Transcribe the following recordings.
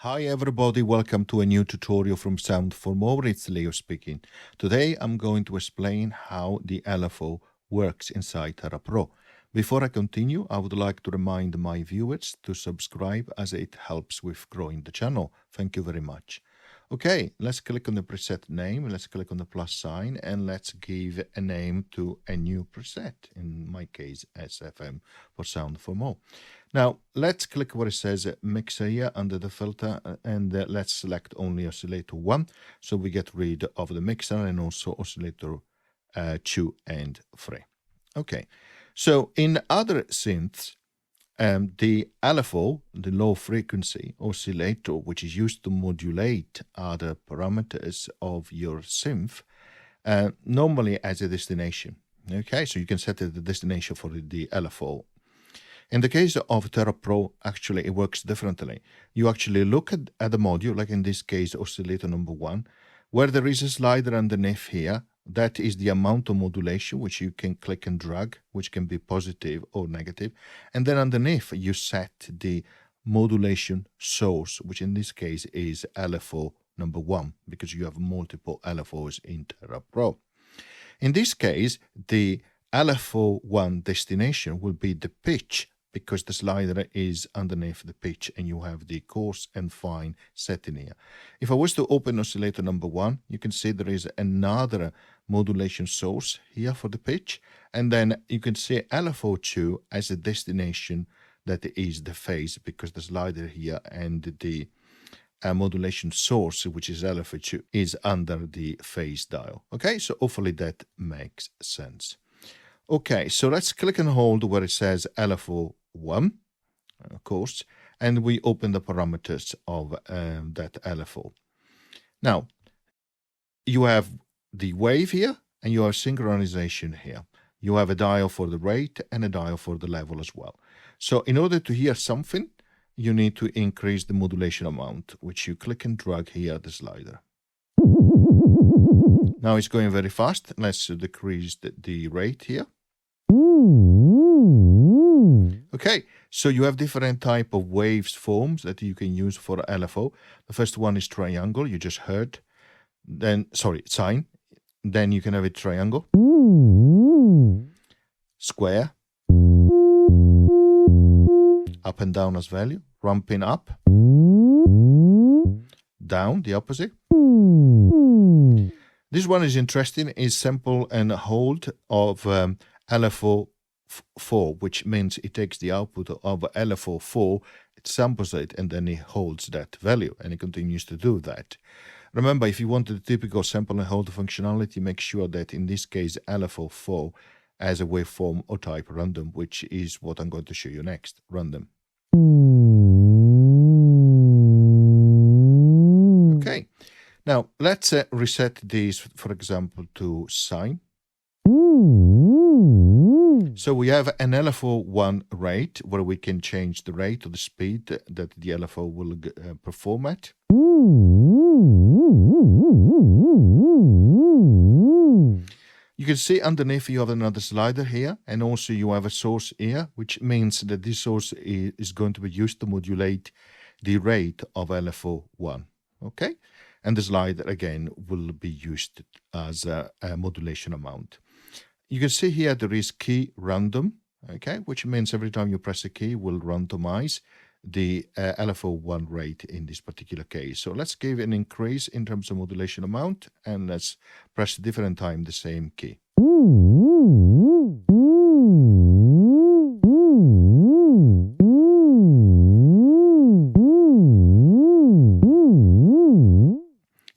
Hi everybody, welcome to a new tutorial from Sound for More. It's Leo speaking. Today I'm going to explain how the LFO works inside Tera Pro. Before I continue, I would like to remind my viewers to subscribe as it helps with growing the channel. Thank you very much. Okay, let's click on the preset name, let's click on the plus sign, and let's give a name to a new preset, in my case SFM for Sound for More. Now, let's click where it says mixer here under the filter, and let's select only oscillator 1, so we get rid of the mixer and also oscillator 2 and 3. Okay, so in other synths, the LFO, the low frequency oscillator, which is used to modulate other parameters of your synth, normally has a destination. Okay, so you can set the destination for the LFO. In the case of Tera Pro, actually it works differently. You actually look at the module, like in this case oscillator number 1, where there is a slider underneath here. That is the amount of modulation, which you can click and drag, which can be positive or negative. And then underneath, you set the modulation source, which in this case is LFO number 1, because you have multiple LFOs in Tera Pro. In this case, the LFO 1 destination will be the pitch, because the slider is underneath the pitch and you have the coarse and fine setting here. If I was to open oscillator number 1, you can see there is another modulation source here for the pitch, and then you can see LFO 2 as a destination that is the phase, because the slider here and the modulation source, which is LFO 2, is under the phase dial. Okay, so hopefully that makes sense. Okay, so let's click and hold where it says LFO 1, of course, and we open the parameters of that LFO. Now, you have the wave here, and you have synchronization here. You have a dial for the rate and a dial for the level as well. So in order to hear something, you need to increase the modulation amount, which you click and drag here the slider. Now it's going very fast. Let's decrease the rate here. Okay, so you have different type of waveforms that you can use for LFO. The first one is triangle, you just heard. Then, sorry, sine. Then you can have a triangle. Square. Up and down as value. Ramping up. Down, the opposite. This one is interesting, is sample and hold of LFO 4, which means it takes the output of LFO 4, it samples it, and then it holds that value, and it continues to do that. Remember, if you want the typical sample and hold functionality, make sure that in this case LFO 4 has a waveform or type random, which is what I'm going to show you next, random. Okay, now let's reset these, for example, to sine. So we have an LFO 1 rate where we can change the rate or the speed that the LFO will perform at. You can see underneath you have another slider here, and also you have a source here, which means that this source is going to be used to modulate the rate of LFO 1. Okay, and the slider again will be used as a modulation amount. You can see here there is key random, okay, which means every time you press a key, will randomize the LFO 1 rate in this particular case. So let's give an increase in terms of modulation amount, and let's press a different time the same key.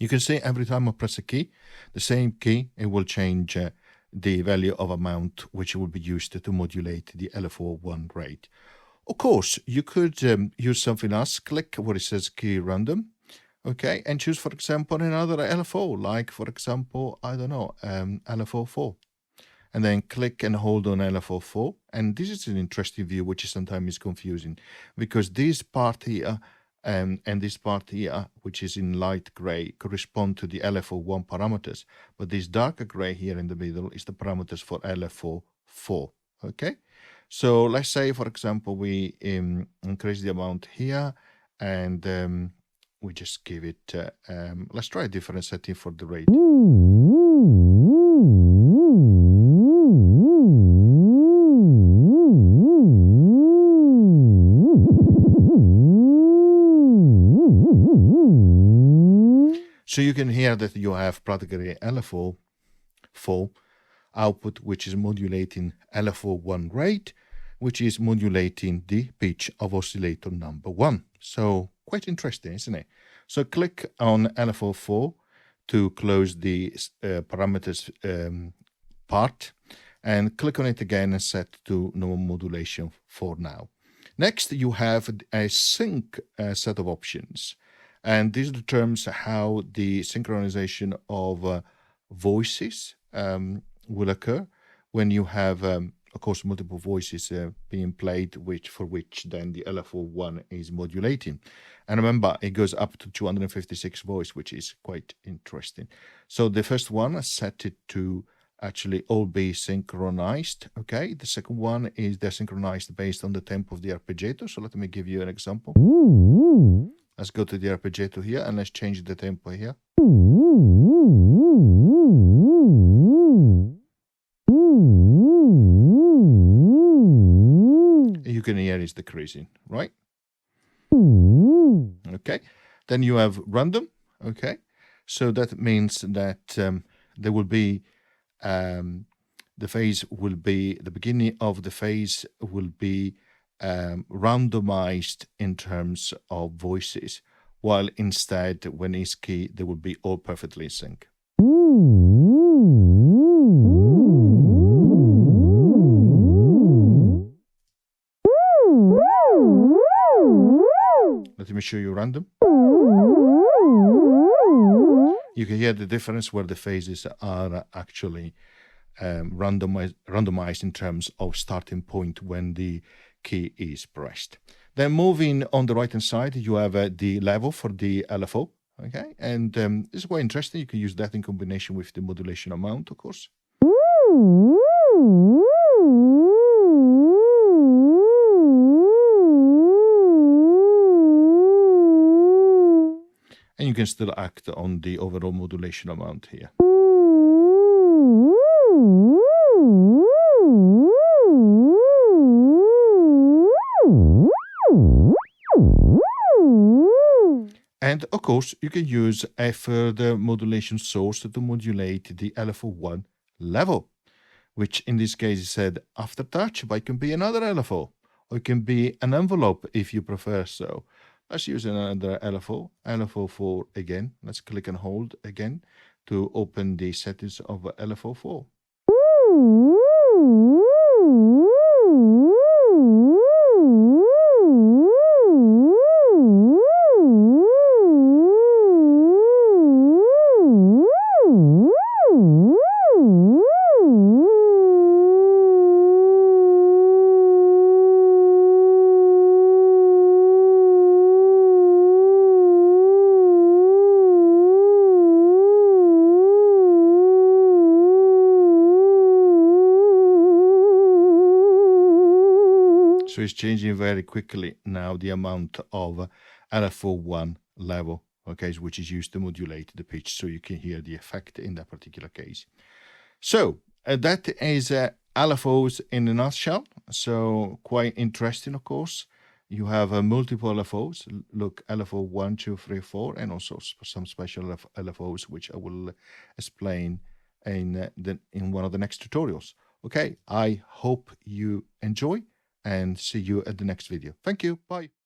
You can see every time I press a key, the same key, it will change the value of amount which will be used to modulate the LFO 1 rate. Of course, you could use something else. Click where it says key random, okay, and choose, for example, another LFO, like, for example, I don't know, LFO 4. And then click and hold on LFO 4. And this is an interesting view, which sometimes is confusing, because this part here and this part here, which is in light gray, correspond to the LFO 1 parameters. But this darker gray here in the middle is the parameters for LFO 4, okay? So let's say, for example, we increase the amount here, and we just give it, let's try a different setting for the rate. So you can hear that you have practically LFO 4 output, which is modulating LFO 1 rate, which is modulating the pitch of oscillator number 1. So quite interesting, isn't it? So click on LFO 4 to close the parameters part, and click on it again and set to no modulation for now. Next, you have a sync set of options. And this determines how the synchronization of voices will occur when you have, of course, multiple voices being played, for which then the LFO1 is modulating. And remember, it goes up to 256 voice, which is quite interesting. So the first one, I set it to actually all be synchronized. Okay, the second one is they're synchronized based on the tempo of the arpeggiator. So let me give you an example. Let's go to the arpeggiator here and let's change the tempo here. You can hear it's decreasing, right? Okay, then you have random. Okay, so that means that there will be the phase will be, the beginning of the phase will be randomized in terms of voices, while instead when it's key they will be all perfectly in sync. Let me show you random. You can hear the difference where the phases are actually randomized in terms of starting point when the key is pressed. Then moving on the right hand side, you have the level for the LFO. Okay, and this is quite interesting. You can use that in combination with the modulation amount, of course. And you can still act on the overall modulation amount here. And of course, you can use a further modulation source to modulate the LFO1 level, which in this case is said aftertouch, but it can be another LFO, or it can be an envelope if you prefer so. Let's use another LFO, LFO4 again. Let's click and hold again to open the settings of LFO4. So it's changing very quickly now the amount of LFO1 level, okay, which is used to modulate the pitch, so you can hear the effect in that particular case. So that is LFOs in a nutshell. So quite interesting, of course. You have multiple LFOs. Look, LFO 1, 2, 3, 4, and also some special LFOs, which I will explain in one of the next tutorials. Okay, I hope you enjoy, and see you at the next video. Thank you. Bye.